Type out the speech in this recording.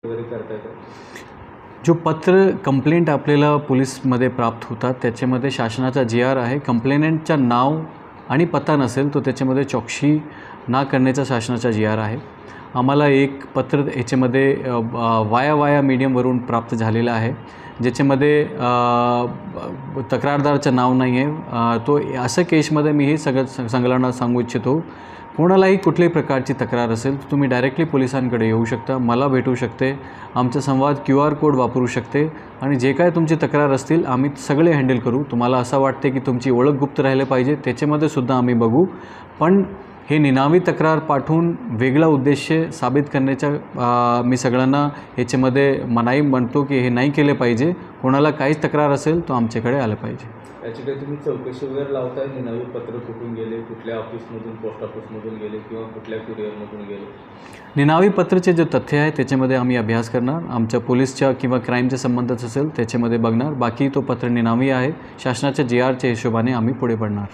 वगैरे करताय का? जो पत्र कंप्लेंट आपल्याला पोलीसमध्ये प्राप्त होतात त्याच्यामध्ये शासनाचा GR आहे. कंप्लेनंटचं नाव आणि पत्ता नसेल तो त्याच्यामध्ये चौकशी ना करण्याचा शासनाचा GR आहे. आम्हाला एक पत्र याच्यामध्ये वाया मीडियमवरून प्राप्त झालेलं आहे, ज्याच्यामध्ये तक्रारदाराचं नाव नाही आहे. तो असं केसमध्ये मी हे सगळ्यांना सांगू इच्छितो, कोणालाही कुठल्याही प्रकारची तक्रार असेल तर तुम्ही डायरेक्टली पोलिसांकडे येऊ शकता, मला भेटू शकते, आमचा संवाद QR कोड वापरू शकते आणि जे काय तुमची तक्रार असतील आम्ही सगळे हँडल करू. तुम्हाला असं वाटते की तुमची ओळख गुप्त राहिले पाहिजे त्याच्यामध्ये सुद्धा आम्ही बघू, पण हे निनावी तक्रार पाठवून वेगळा उद्देश साबित करण्याचा मी सगळ्यांना ह्याच्यामध्ये मनाई म्हणतो की हे नाही केले पाहिजे. कोणाला काहीच तक्रार असेल तो आमच्याकडे आलं पाहिजे. याची काही तुम्ही चौकशी वगैरे लावताय? निनावी पत्र कुठून गेले, कुठल्या ऑफिसमधून, पोस्ट ऑफिसमधून गेले किंवा कुठल्या कुरिअरमधून गेले? निनावी पत्रचे जे तथ्य आहे त्याच्यामध्ये आम्ही अभ्यास करणार, आमच्या पोलीसच्या किंवा क्राईमच्या संबंधात असेल त्याच्यामध्ये बघणार. बाकी तो पत्र निनावी आहे, शासनाच्या GRच्या हिशोबाने आम्ही पुढे पडणार.